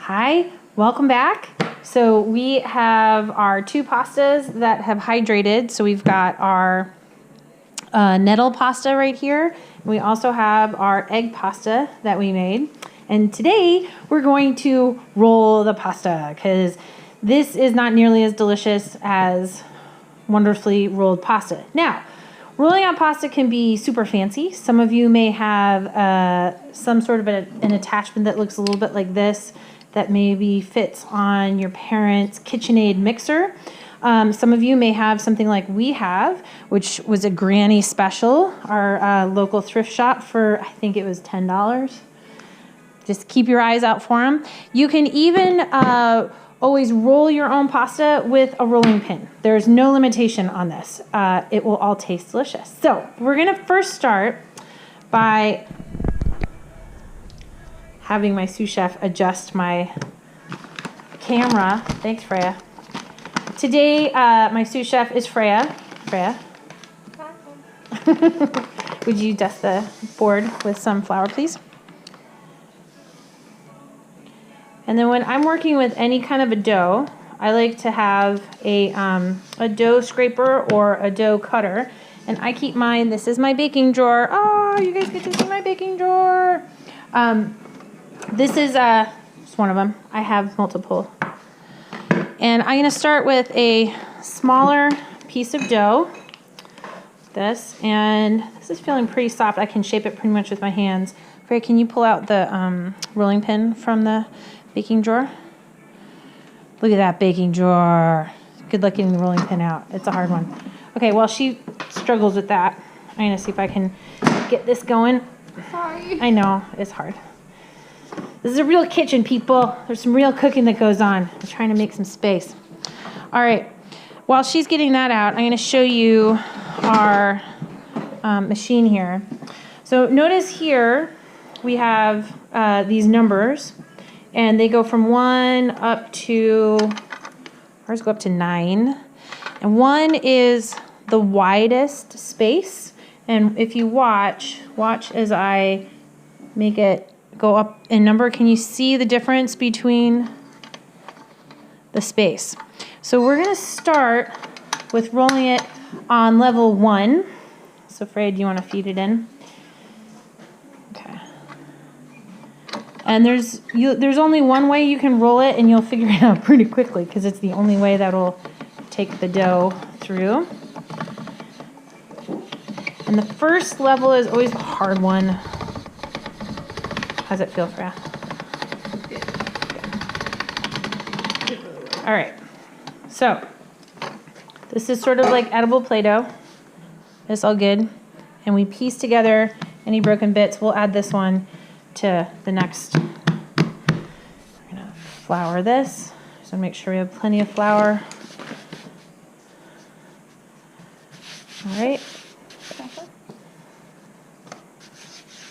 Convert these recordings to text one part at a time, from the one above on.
Hi, welcome back. So we have our two pastas that have hydrated. So we've got our nettle pasta right here. And we also have our egg pasta that we made. And today we're going to roll the pasta because this is not nearly as delicious as wonderfully rolled pasta. Now, rolling out pasta can be super fancy. Some of you may have some sort of an attachment that looks a little bit like this that maybe fits on your parents' KitchenAid mixer. Some of you may have something like we have, which was a granny special, our local thrift shop for, I think it was $10. Just keep your eyes out for them. You can even always roll your own pasta with a rolling pin. There's no limitation on this. It will all taste delicious. So we're gonna first start by having my sous chef adjust my camera. Thanks, Freya. Today, my sous chef is Freya. Freya? Would you dust the board with some flour, please? And then when I'm working with any kind of a dough, I like to have a dough scraper or a dough cutter. And I keep mine, this is my baking drawer. Oh, you guys get to see my baking drawer. This is just one of them. I have multiple. And I'm gonna start with a smaller piece of dough. And this is feeling pretty soft. I can shape it pretty much with my hands. Freya, can you pull out the rolling pin from the baking drawer? Look at that baking drawer. Good luck getting the rolling pin out. It's a hard one. Okay, while she struggles with that, I'm gonna see if I can get this going. Sorry. I know, it's hard. This is a real kitchen, people. There's some real cooking that goes on. I'm trying to make some space. All right, while she's getting that out, I'm gonna show you our machine here. So notice here, we have these numbers, and they go from 1 up to, ours go up to 9. And 1 is the widest space. And if you watch as I make it go up in number, can you see the difference between the space? So we're gonna start with rolling it on level 1. So Freya, do you wanna feed it in? Okay. And there's only one way you can roll it, and you'll figure it out pretty quickly because it's the only way that'll take the dough through. And the first level is always a hard one. How's it feel, Freya? All right. So this is sort of like edible Play-Doh. It's all good. And we piece together any broken bits. We'll add this one to the next. We're gonna flour this. So make sure we have plenty of flour. All right.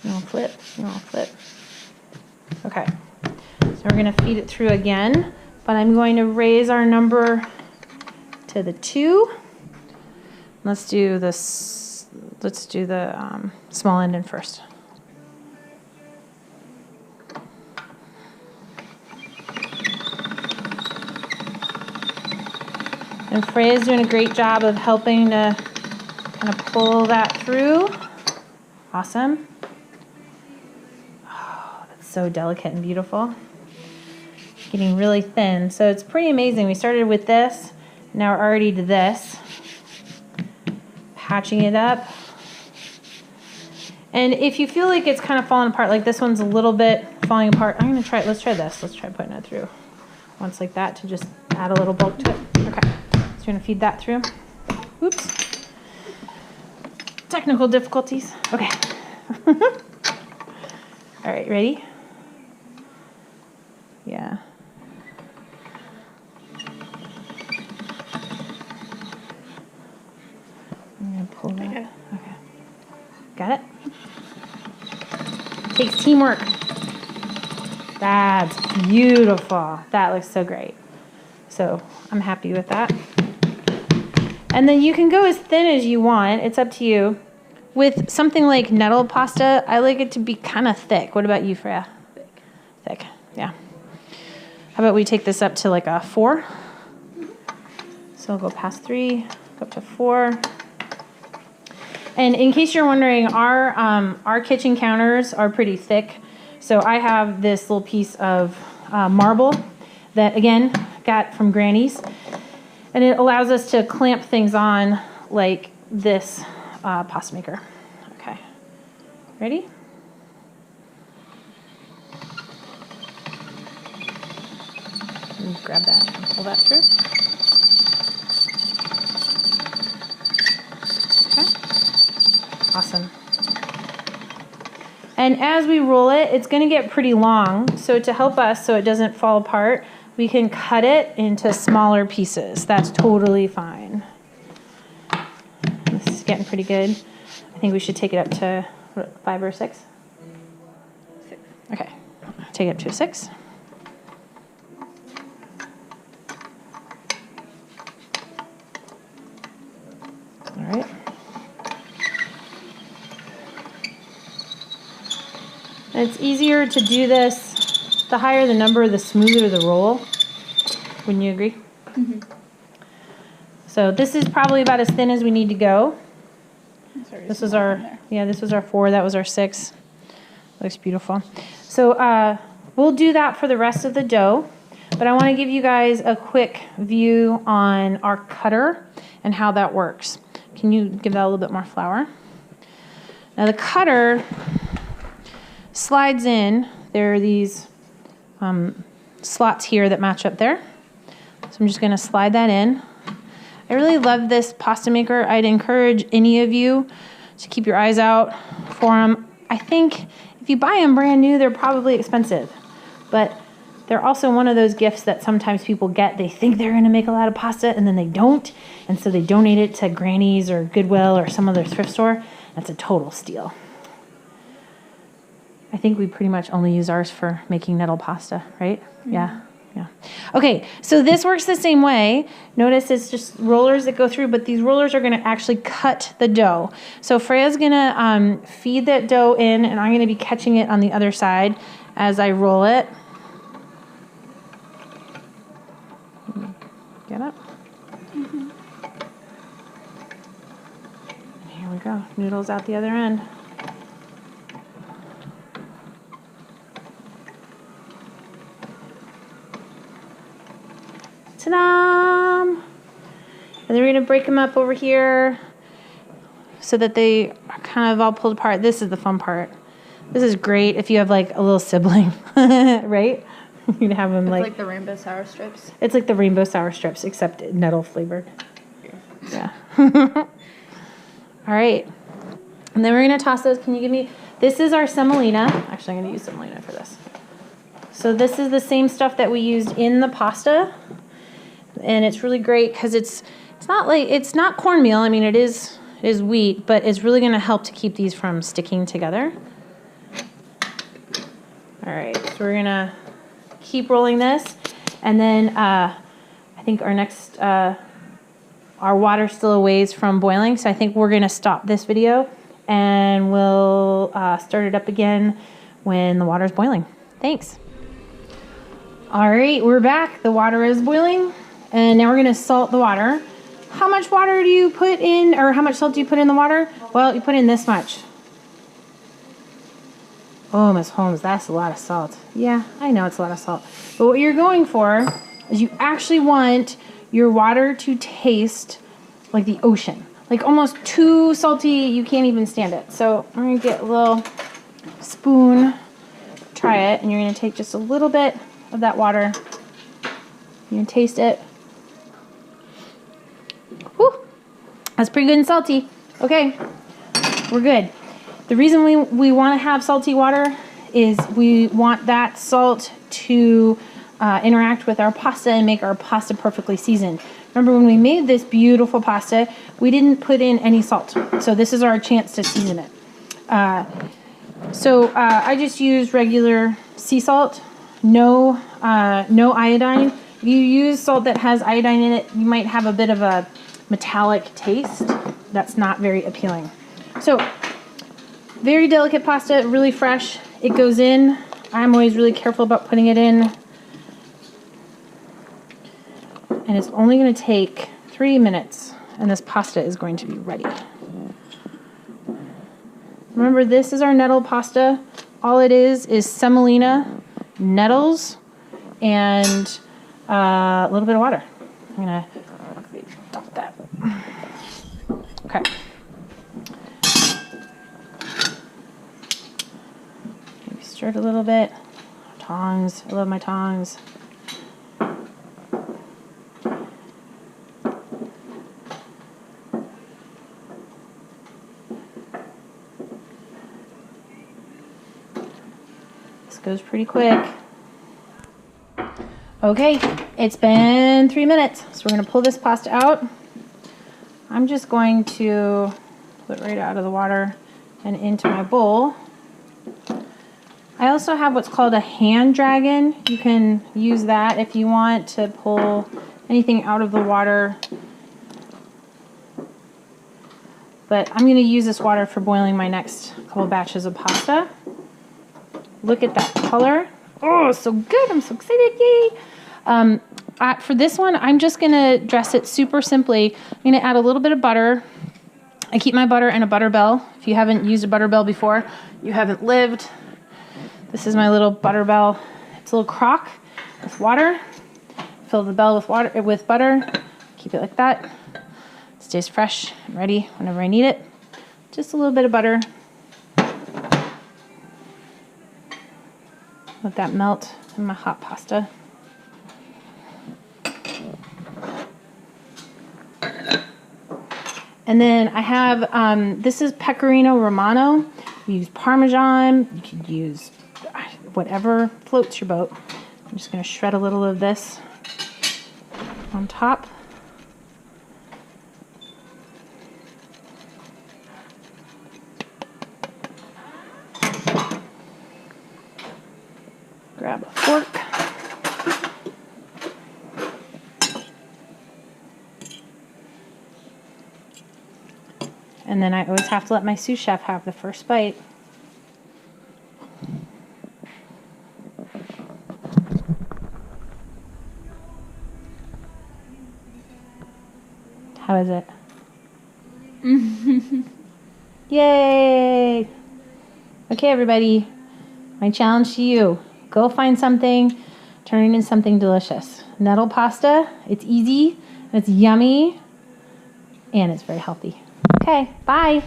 You want to flip? You want to flip? Okay. So we're going to feed it through again, but I'm going to raise our number to the 2. Let's do this. Let's do the small end in first. And Freya's doing a great job of helping to kind of pull that through. Awesome. Oh, that's so delicate and beautiful. Getting really thin. So it's pretty amazing. We started with this. Now we're already to this. Patching it up. And if you feel like it's kind of falling apart, like this one's a little bit falling apart, I'm going to try it. Let's try this. Let's try putting it through once like that to just add a little bulk to it. Okay. So you're going to feed that through. Oops. Technical difficulties. Okay. All right, ready? Yeah. I'm gonna pull that. Okay. Got it? Takes teamwork. That's beautiful. That looks so great. So I'm happy with that. And then you can go as thin as you want. It's up to you. With something like nettle pasta, I like it to be kind of thick. What about you, Freya? Thick. Thick, yeah. How about we take this up to like a 4? So I'll go past 3, go up to 4. And in case you're wondering, our kitchen counters are pretty thick. So I have this little piece of marble that, again, got from Granny's. And it allows us to clamp things on like this pasta maker. Okay, ready? Grab that and pull that through. Okay, awesome. And as we roll it, it's going to get pretty long. So to help us so it doesn't fall apart, we can cut it into smaller pieces. That's totally fine. This is getting pretty good. I think we should take it up to what, 5 or 6? 6. Okay, take it up to a 6. All right. And it's easier to do this, the higher the number, the smoother the roll. Wouldn't you agree? Mm-hmm. So this is probably about as thin as we need to go. This was our, this was our 4, that was our 6. Looks beautiful. So we'll do that for the rest of the dough, but I want to give you guys a quick view on our cutter and how that works. Can you give that a little bit more flour? Now the cutter slides in. There are these slots here that match up there. So I'm just going to slide that in. I really love this pasta maker. I'd encourage any of you to keep your eyes out for them. I think if you buy them brand new, they're probably expensive, but they're also one of those gifts that sometimes people get. They think they're going to make a lot of pasta and then they don't, and so they donate it to Granny's or Goodwill or some other thrift store. That's a total steal. I think we pretty much only use ours for making nettle pasta, right? Mm-hmm. Yeah. Okay, so this works the same way. Notice it's just rollers that go through, but these rollers are going to actually cut the dough. So Freya's going to feed that dough in, and I'm going to be catching it on the other side as I roll it. Get up. Mm-hmm. Here we go. Noodles out the other end. Ta-da! And then we're going to break them up over here so that they are kind of all pulled apart. This is the fun part. This is great if you have like a little sibling, right? You can have them like the rainbow sour strips. It's like the rainbow sour strips, except nettle flavored. Yeah. All right. And then we're going to toss those. Can you give me, this is our semolina. Actually, I'm going to use semolina for this. So this is the same stuff that we used in the pasta. And it's really great because it's not cornmeal. I mean, it is wheat, but it's really going to help to keep these from sticking together. All right, so we're going to keep rolling this. And then I think our next, our water's still a ways from boiling. So I think we're going to stop this video and we'll start it up again when the water's boiling. Thanks. All right, we're back. The water is boiling. And now we're going to salt the water. How much water do you put in, or how much salt do you put in the water? Well, you put in this much. Oh, Miss Holmes, that's a lot of salt. Yeah, I know it's a lot of salt. But what you're going for is you actually want your water to taste like the ocean. Like almost too salty, you can't even stand it. So I'm going to get a little spoon, try it, and you're going to take just a little bit of that water. You're going to taste it. Whew, that's pretty good and salty. Okay, we're good. The reason we want to have salty water is we want that salt to interact with our pasta and make our pasta perfectly seasoned. Remember when we made this beautiful pasta, we didn't put in any salt. So this is our chance to season it. I just use regular sea salt, no iodine. If you use salt that has iodine in it, you might have a bit of a metallic taste. That's not very appealing. So, very delicate pasta, really fresh. It goes in. I'm always really careful about putting it in And it's only going to take 3 minutes, and this pasta is going to be ready. Remember, this is our nettle pasta. All it is semolina, nettles, and a little bit of water. I'm going to stop that. Okay. Maybe stir it a little bit. Tongs. I love my tongs. This goes pretty quick. Okay, it's been 3 minutes, so we're going to pull this pasta out. I'm just going to pull it right out of the water and into my bowl. I also have what's called a hand dragon. You can use that if you want to pull anything out of the water. But I'm going to use this water for boiling my next couple batches of pasta. Look at that color. Oh, so good. I'm so excited. Yay. For this one, I'm just going to dress it super simply. I'm going to add a little bit of butter. I keep my butter in a butter bell. If you haven't used a butter bell before, you haven't lived. This is my little butter bell. It's a little crock with water. Fill the bell with butter. Keep it like that. It stays fresh and ready whenever I need it. Just a little bit of butter. Let that melt in my hot pasta. And then I have, this is Pecorino Romano. You use Parmesan. You could use whatever floats your boat. I'm just going to shred a little of this on top. Grab a fork. And then I always have to let my sous chef have the first bite. How is it? Yay! Okay, everybody. My challenge to you. Go find something, turn it into something delicious. Nettle pasta, it's easy, it's yummy, and it's very healthy. Okay, bye.